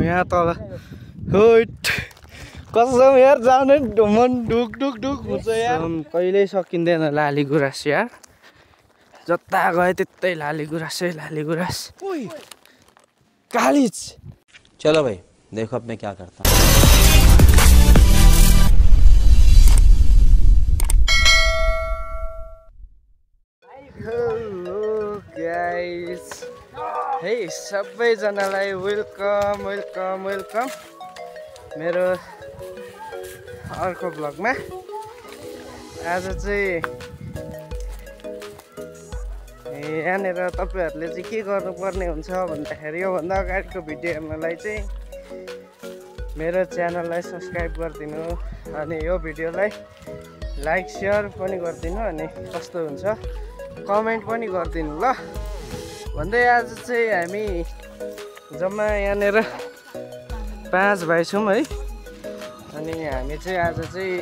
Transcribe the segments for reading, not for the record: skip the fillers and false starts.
यहाँ तल कसम यार जाने मन ढुक ढुक ढुक हुन्छ यार कहिल्यै सकिँदैन लाली गुराँस यार जता गए त्यतै लाली गुराँसै लाली गुराँस कालिज चलो भाई देखो अब मैं क्या करता हूँ गाइस हे सबैजनालाई वेलकम वेलकम वेलकम मेरो अर्को भ्लगमा आज चाहिँ यहाँनिर तपाईहरुले चाहिँ के गर्नुपर्ने हुन्छ भन्दाखेरि योभन्दा अगाडिको भिडियो हेर्नलाई चाहिँ मेरो च्यानललाई सब्स्क्राइब गरिदिनु अनि यो भिडियोलाई लाइक शेयर पनि गरिदिनु अनि कस्तो हुन्छ कमेन्ट पनि गरिदिनु ल भन्दै आज चाहिँ हामी जम्मा यहाँनिर 5 भाइ छौँ है अनि हामी चाहिँ आज चाहिँ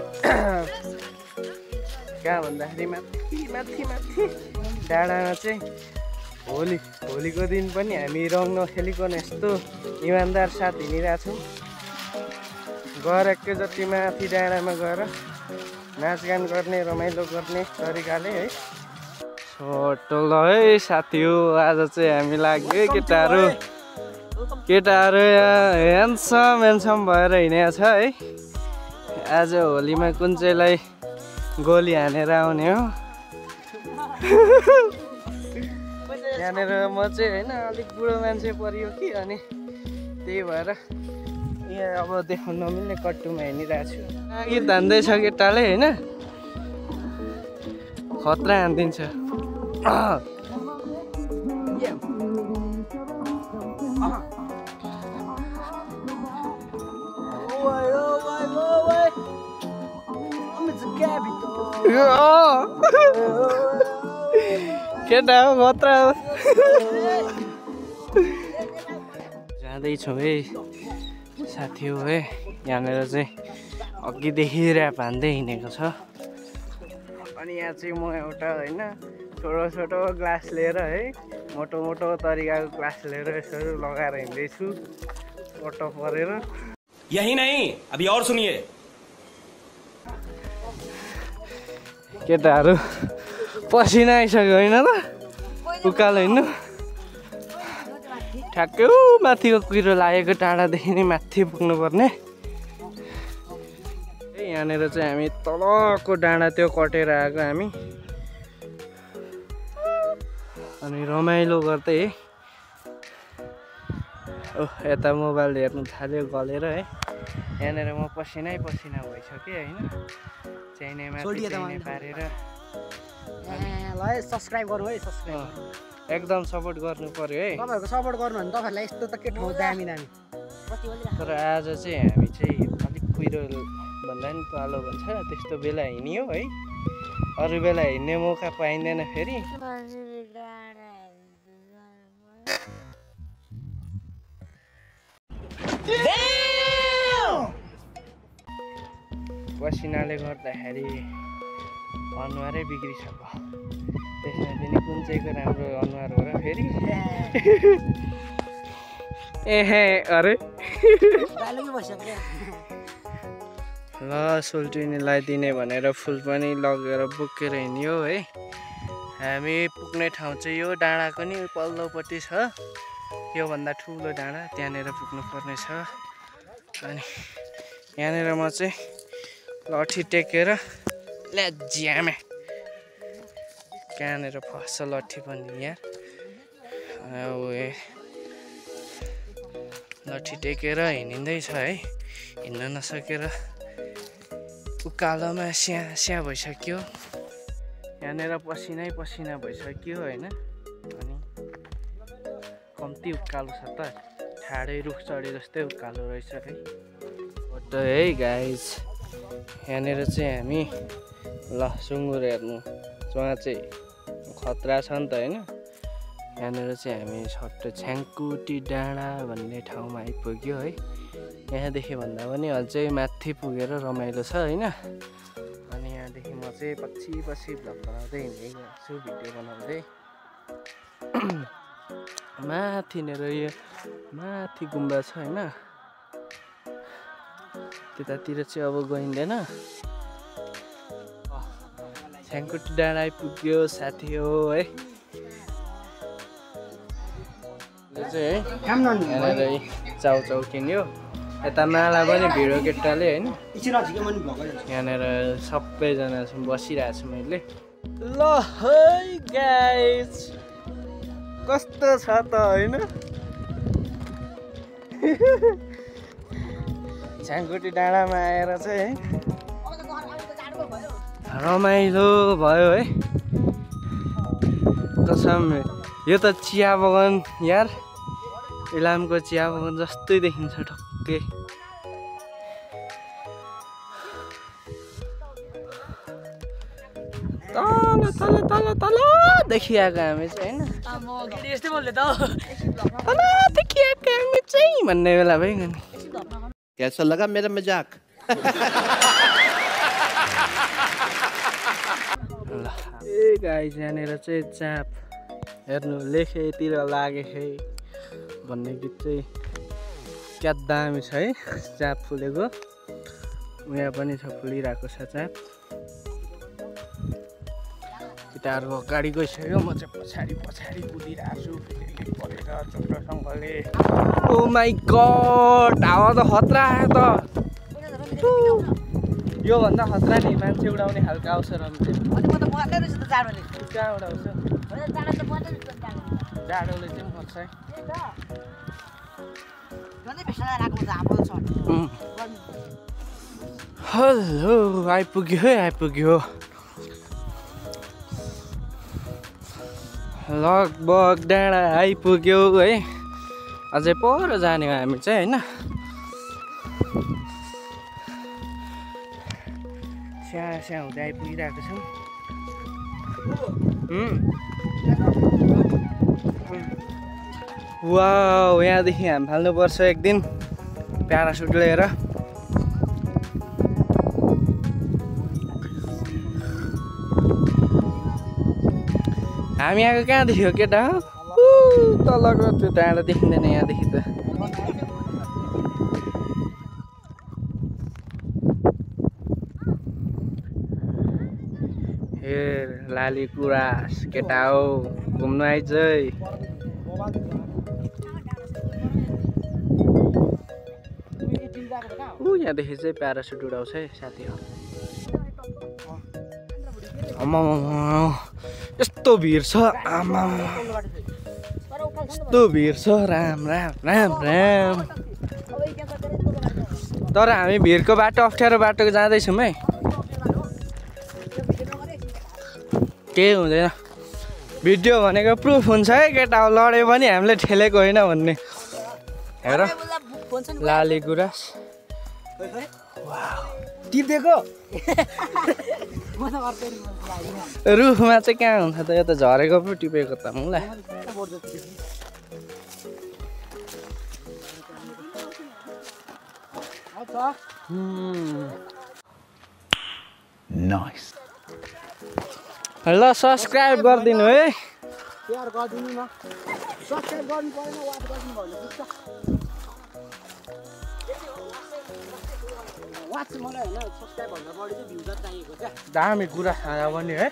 कहाँ भन्दाखेरि माथि माथि माथि डाँडामा चाहिँ होलीको दिन पनि हामी रङ नखेलिकन यस्तो इमान्दार साथ हिँडिरहेछौँ गएर एकैचोटि माथि डाँडामा गएर नाचगान गर्ने रमाइलो गर्ने तरिकाले है छोटो ल है साथी हो आज चाहिँ हामी लाग्यो केटाहरू ह्यान्डसम भएर हिँडेको छ है आज होलीमा कुन चाहिँलाई गोली हानेर आउने हो यहाँनिर म चाहिँ होइन अलिक बुढो मान्छे परियो कि अनि त्यही भएर यहाँ अब देख्न नमिल्ने कट्टुमा हिँडिरहेको छु गीत हान्दैछ केटाले होइन खतरा हानिदिन्छ केटा हो खतरा हो जाँदैछौँ है साथी हो है यहाँनिर चाहिँ अघिदेखि ऱ्याप हान्दै हिँडेको छ अनि यहाँ चाहिँ म एउटा होइन छोटो ग्लास लिएर है मोटो तरिकाको ग्लास लिएर यसरी लगाएर हिँड्दैछु अटो परेर यही नहीं अभी और सुनिए केटाहरू पसिना आइसक्यो होइन त उकालो हिँड्नु ठ्याक्कै माथिको कुहिरो लागेको टाढादेखि नै माथि पुग्नुपर्ने यहाँनिर चाहिँ हामी तलको डाँडा त्यो कटेर आएको हामी अनि रमाइलो गर्दै है यता मोबाइल हेर्नु थाल्यो गलेर है यहाँनिर म पसिना भइसकेँ होइन चाहिने पारेर सब्स्क्राइब गर्नु है सब्स्क्राइब एकदम सपोर्ट गर्नु पर्यो है तपाईहरुको सपोर्ट गर्नु भने तपाईहरुलाई यस्तो त के ठाउँ दामी तर आज चाहिँ हामी चाहिँ अलिक कुहिरो भन्दा नि पालो भन्छ त्यस्तो बेला हिँड्यो है अरू बेला हिँड्ने मौका पाइँदैन फेरि पसिनाले गर्दाखेरि अनुहारै बिग्रिसक्यो त्यसमा पनि कुन चाहिँको राम्रो अनुहार हो र फेरि एहे अरे ल सोल्टिनीलाई दिने भनेर फुल पनि लगेर बोकेर हिँड्यो है हामी पुग्ने ठाउँ चाहिँ यो डाँडाको नि पल्लोपट्टि छ योभन्दा ठुलो डाँडा त्यहाँनिर पुग्नु पर्ने छ अनि यहाँनिर म चाहिँ लट्ठी टेकेर ज्यामे कहाँनिर फस्छ लट्ठी पनि यहाँ लट्ठी टेकेर हिँडिँदैछ है हिँड्न नसकेर उकालोमा स्या भइसक्यो यहाँनिर पसिना भइसक्यो होइन अनि कम्ती उकालो छ त ठाडै रुख चढे जस्तै उकालो रहेछ है फोटो है गाइज यहाँनिर चाहिँ हामी ल सुँगुर हेर्नु जहाँ चाहिँ खतरा छ नि त होइन यहाँनिर चाहिँ हामी छट्ट छ्याङकुटी डाँडा भन्ने ठाउँमा आइपुग्यो है यहाँदेखि भन्दा पनि अझै माथि पुगेर रमाइलो छ होइन अनि यहाँदेखि म चाहिँ पछि भ्लग बनाउँदै हिँडेको छु भिडियो बनाउँदै माथिनेर यो माथि गुम्बा छ होइन त्यतातिर चाहिँ अब गइँदैन छ्याङकुटी डाँडा आइपुग्यो साथी हो है यहाँनिर चाउचाउ किन्यो यता माला पनि भिडो केटाले होइन यहाँनिर सबैजना बसिरहेको छु मैले ल है गाइस कस्तो छ त होइन छ्याङकुटी डाँडामा आएर चाहिँ है रमाइलो भयो है कसम यो त चिया बगान यार इलामको चिया बगान जस्तै देखिन्छ ठक्कै तल तल तल तल देखिआएको हामी चाहिँ होइन यस्तै बोल्दै त तल देखिआएको हामी चाहिँ भन्ने बेला भइगयो नि कैसा लगा मेरा मजाक ए गाइस यहाँनिर चाहिँ चाप हेर्नु लेखेतिर लागे है भन्ने गीत चाहिँ क्या दामी छ है चाप फुलेको यहाँ पनि छ फुलिरहेको छ चाप केटाहरूको अगाडि गइसक्यो म चाहिँ पछाडि पछाडि कुदिरहेको छु परेर चन्द्रसँगले ओ माई गड हावा त खतरा आयो त योभन्दा खतरा नि मान्छे उडाउने खालको आउँछ रम्थे कहाँबाट आउँछ जाडोले चाहिँ मर्छ है हेलो आइपुग्यो है आइपुग्यो लगभग डाँडा आइपुग्यो है अझै पर जाने हो हामी चाहिँ होइन स्या हुँदै आइपुगिरहेको छौँ वाउ यहाँदेखि हामी फाल्नुपर्छ एक दिन प्यारासुट लिएर हामी आएको कहाँदेखि हो केटा तलको त्यो डाँडा देखिँदैन यहाँदेखि त हेर लाली गुराँस केटा हो घुम्नु आइज है यहाँदेखि चाहिँ प्यारासुट उडाउँछ है साथी हो आमा यस्तो भिड छ आमा यस्तो भिड छ राम राम राम राम तर हामी भिडको बाटो अप्ठ्यारो बाटोको जाँदैछौँ है केही हुँदैन भिडियो भनेको प्रुफ हुन्छ है केटा लड्यो पनि हामीले ठेलेको होइन भन्ने हेर लाली गुराँस टिपेको रुखमा चाहिँ कहाँ हुन्छ त यो त झरेको पो टिपेको त मलाई नाइस ल सब्सक्राइब गरिदिनु है सेयर गरिदिनु न सब्सक्राइब गर्नु परेन वाच गर्नु भन्नु पुग्छ वाच मलाई होइन सब्सक्राइब भन्दा बढी चाहिँ भ्युजर चाहिएको क्या दामी गुराँस खाजा पनि है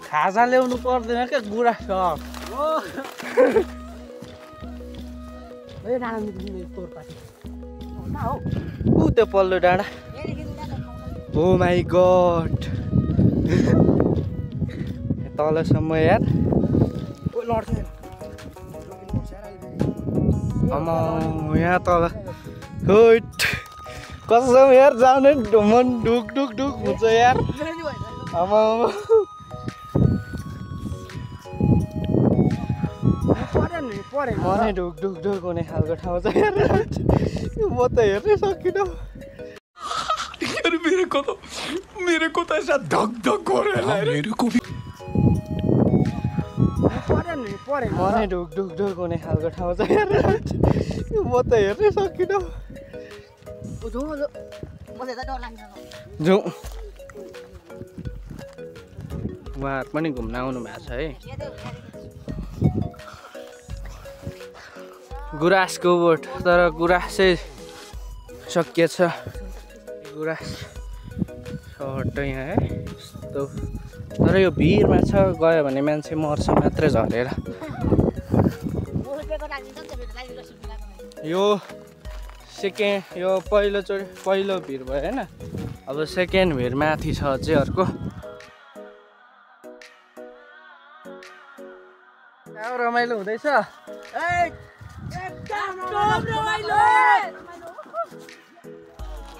खाजा ल्याउनु पर्दैन क्या गुराँस छ ऊ त्यो पल्लो डाँडा ओ माई गड तलसम्म यार आमा यहाँ तल कसम यार जाने मन ढुक ढुक ढुक हुन्छ यार आमा मनै ढुक ढुक ढुक हुने खालको ठाउँ छ यार म त हेर्नै सकिनँ मेरे को तो ऐसा धक धक हो रहा है मेरे को भी मनै ढुक ढुक ढुक हुने खालको ठाउँ छ यार म त हेर्नै सकिनँ जाउँ उहाँहरू पनि घुम्न आउनु भएको छ है गुराँसको बोट तर गुराँस चाहिँ सकिएछ गुराँस हट यहाँ है यस्तो तर यो भिरमा छ गयो भने मान्छे मर्छ मात्रै झरेर यो पहिलो भिर भयो हैन अब सेकेन्ड भिर माथि छ अझै अर्को रमाइलो हुँदैछ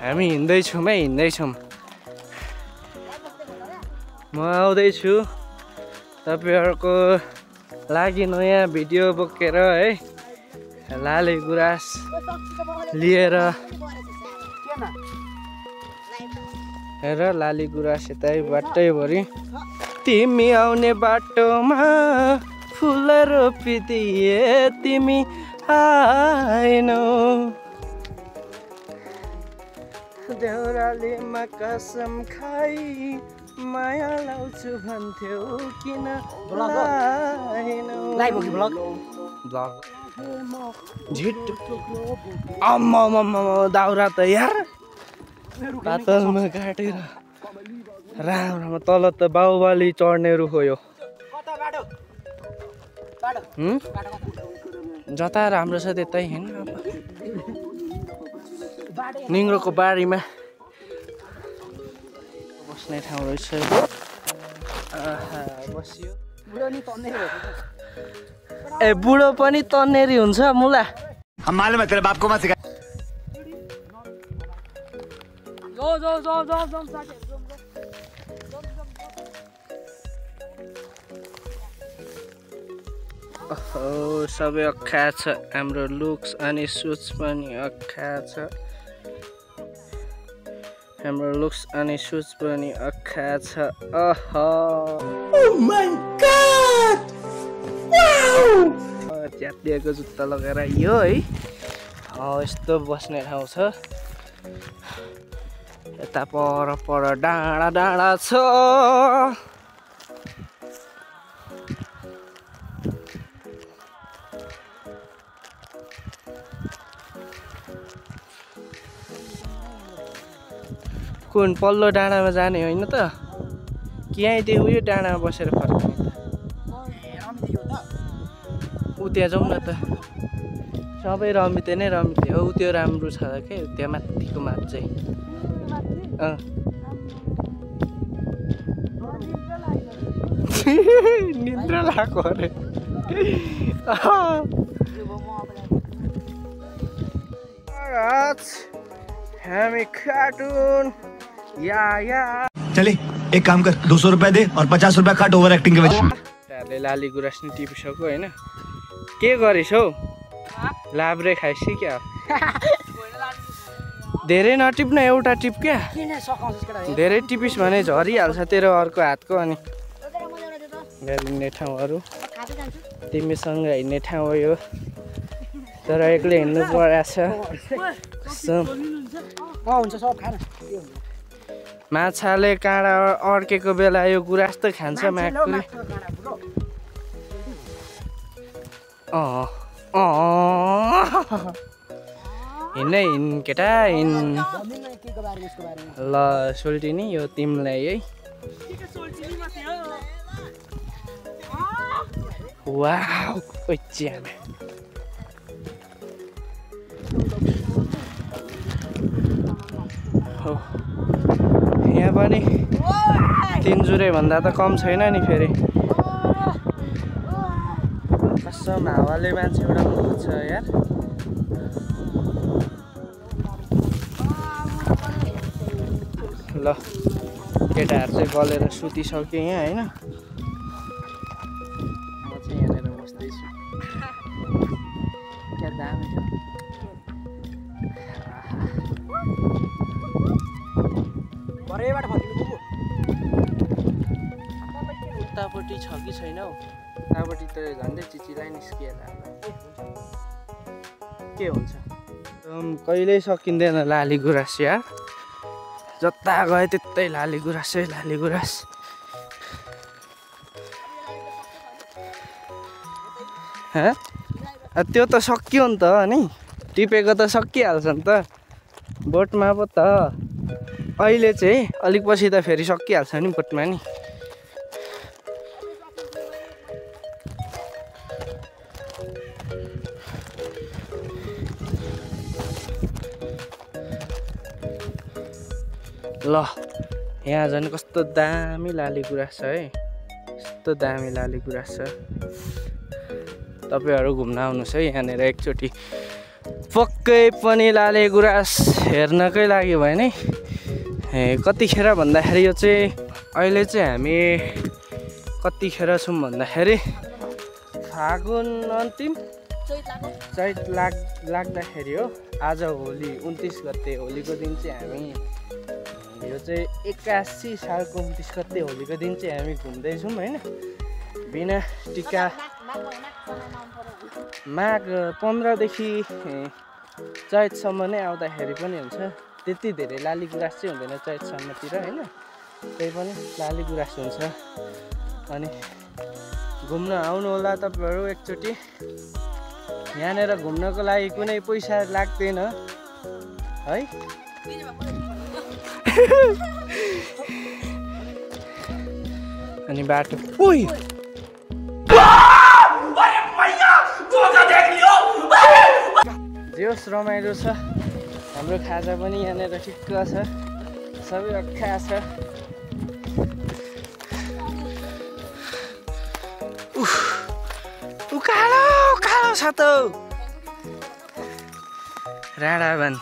हामी हिँड्दैछौँ म आउँदैछु तपाईहरुको लागि नयाँ भिडियो बोकेर है लाले गुराँस लिएर हेर लाली गुराँस यतै बाटैभरि तिमी आउने बाटोमा फुल रोपिदिए तिमी आएनौ देउरालीमा कसम खाई माया लाउँछु भन्थ्यौ किन लाएनौ झिट दाउरा त यार पातलमा काटेर राम्रो तल त बाहुबली चढ्ने रुख हो यो जता राम्रो छ त्यतै हैन निङ्ग्रोको बारीमा बस्ने ठाउँ रहेछ बसियो ए बुढो पनि तन्नेरी हुन्छ मुला हम मालूम है तेरे बाप को मत सिखा सबै अख्खा छ हाम्रो लुक्स अनि सुट्स पनि अख्खा छ हाम्रो लुक्स अनि सुट्स पनि अख्खा छ च्यातिएको जुत्ता लगाएर यो है यस्तो बस्ने ठाउँ छ यता पर डाँडा छ कुन पल्लो डाँडामा जाने होइन त कि यहीँ त्यो उयो डाँडामा बसेर फर्किने ऊ त्यहाँ जाउँ न त सबै रमिते नै रमिते हो त्यो राम्रो छ के त्यहाँ माथिको माथ चाहिँ निद्रा लागेको अरे हामी कार्टुन या चले एक काम कर 200 रुपए दे और 50 रुपए काट ओवर एक्टिंग के वजह से लाली गुराँस नि टिपिसक्यो हैन के गरिस् हौ लाब्रे खाइस् क्या धेरै नटिप्न एउटा टिप क्या धेरै टिपिस् भने झरिहाल्छ तेरो अर्को हातको अनि हिँड्ने ठाउँहरू तिमीसँग हिँड्ने ठाउँ हो यो तर एक्लै हिँड्नु परेछ माछाले काँडा अड्केको बेला यो गुराँस त खान्छ माकुले हिँड केटा हिँड ल सोल्टिनी यो तिमीलाई है वाउ ओच्यामा हो यहाँ पनि 3 जुरे भन्दा त कम छैन नि फेरि कसम हावाले मान्छे एउटा मुख छ यार ल केटाहरू चाहिँ गलेर सुतिसक्यो यहाँ हैन म चाहिँ यहाँनिर बस्दैछु क्या दामी छ उतापट्टि छ कि छैन हौ उतापट्टि त झन्डै चिचिलाइ निस्किएर के हुन्छ कहिल्यै सकिँदैन लाली गुराँस यार जता गए त्यतै लाली गुराँसै लाली गुराँस त्यो त सकियो नि त अनि टिपेको त सकिहाल्छ नि त बोटमा पो त अहिले चाहिँ अलिक पछि त फेरि सकिहाल्छ नि बोटमा नि ल यहाँ झन् कस्तो दामी लालीगुराँस छ है कस्तो दामी लालीगुराँस छ तपाईहरु घुम्न आउनुस् है यहाँनिर एकचोटि पक्कै पनि लालीगुराँस हेर्नकै लागि भयो नि कतिखेर भन्दाखेरि यो चाहिँ अहिले चाहिँ हामी कतिखेर छौँ भन्दाखेरि फागुन अन्तिम चैत लाग्दाखेरि हो आज होली 29 गते होलीको दिन चाहिँ हामी यो चाहिँ 81 सालको 29 गते होलीको दिन चाहिँ हामी घुम्दैछौँ हैन बिना टिका माघ 15 देखि चैतसम्म नै आउँदाखेरि पनि हुन्छ त्यति धेरै लालीगुराँस चाहिँ हुँदैन चैतसम्मतिर हैन त्यही पनि लालीगुराँस हुन्छ अनि घुम्न आउनु होला तपाईहरु एकचोटि यहाँनिर घुम्नको लागि कुनै पैसा लाग्दैन है अनि बाटो ओइ जोस रमाइलो छ हाम्रो खाजा पनि यहाँनिर ठिक्क छ सबै अख्खा छ कालो कालो छ त राडावन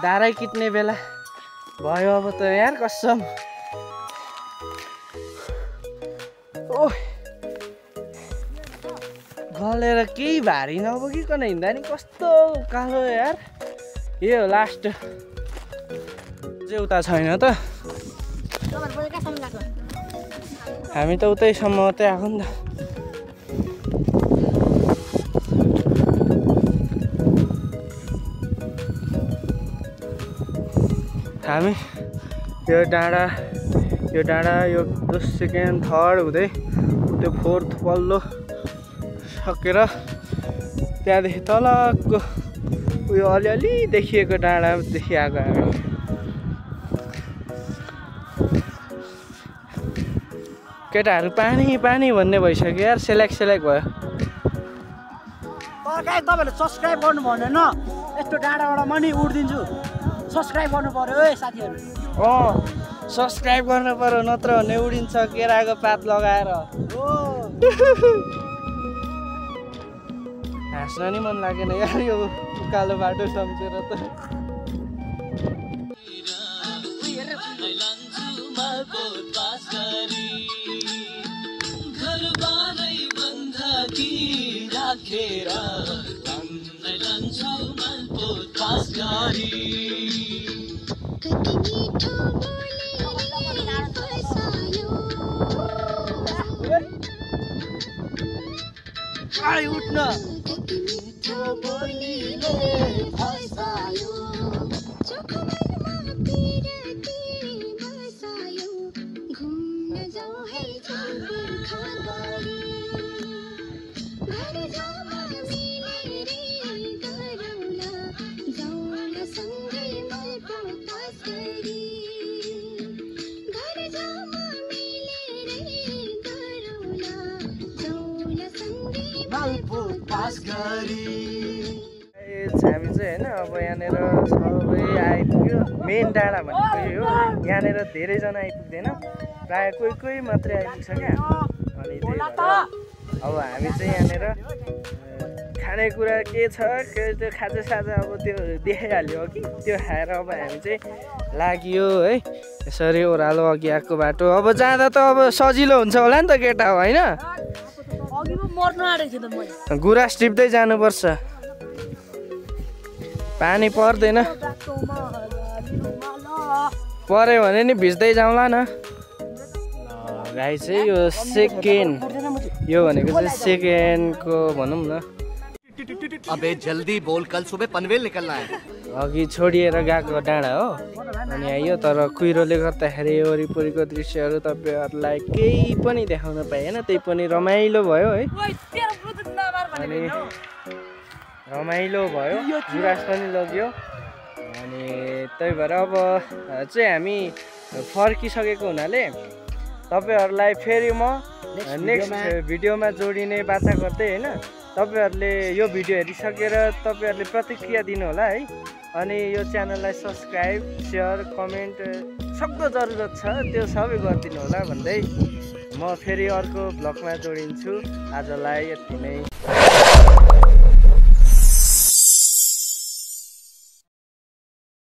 दारै किट्ने बेला भयो अब त यार कसम ओ गलेर केही भारी नबोकिकन हिँड्दा नि कस्तो कालो यार यो लास्ट चाहिँ उता छैन त हामी त उतैसम्म मात्रै आएको नि त हामी यो डाँडा यो सेकेन्ड थर्ड हुँदै त्यो फोर्थ पल्लो सकेर त्यहाँदेखि तलको उयो अलिअलि देखिएको डाँडादेखि आएको हामी केटाहरू पानी पानी भन्ने भइसक्यो यार सेलेक्ट भयो तपाईँहरूले सब्सक्राइब गर्नु भनेन यस्तो डाँडाबाट म नि उड्दिन्छु सब्सक्राइब गर्नु पर्यो है साथीहरू सब्सक्राइब गर्नु पर्यो नत्र भने उडिन्छ केराको पात लगाएर हाँस्न नि मन लागेन यार यो उकालो बाटो सम्झेर त आई उठ्न हामी चाहिँ होइन अब यहाँनिर सबै आइपुग्यो मेन डाँडा भनेको यो हो यहाँनिर धेरैजना आइपुग्दैन प्रायः कोही मात्रै आइपुग्छ क्या अनि त्यही भएर अब हामी चाहिँ यहाँनिर खानेकुरा के छ त्यो खाजासाजा अब त्यो देखाइहाल्यो अघि त्यो खाएर अब हामी चाहिँ लाग्यो है यसरी ओह्रालो अघि आएको बाटो अब जाँदा त अब सजिलो हुन्छ होला नि त केटा हो होइन गुराँस टिप्दै जानुपर्छ पानी पर्दैन पर्यो भने नि भिज्दै जाउँला न गाई चाहिँ यो सेकेन्ड यो भनेको चाहिँ सेकेन्डको भनौँ न अबे जल्दी बोल कल सुबह पनवेल निकलना है अघि छोडिएर गएको डाँडा हो अनि आइयो तर कुहिरोले गर्दाखेरि वरिपरिको दृश्यहरू तपाईँहरूलाई केही पनि देखाउन पाइएन त्यही पनि रमाइलो भयो है अनि रमाइलो भयो गुराँस पनि लग्यो अनि त्यही भएर अब चाहिँ हामी फर्किसकेको हुनाले तपाईँहरूलाई फेरि म नेक्स्ट भिडियोमा जोडिने बाचा गर्दै होइन तपाईँहरूले यो भिडियो हेरिसकेर तपाईँहरूले प्रतिक्रिया दिनु होला है अनि यो च्यानललाई सब्सक्राइब सेयर कमेन्ट सक्दो जरुरत छ त्यो सबै गरिदिनु होला भन्दै म फेरि अर्को भ्लगमा जोडिन्छु आजलाई यति नै।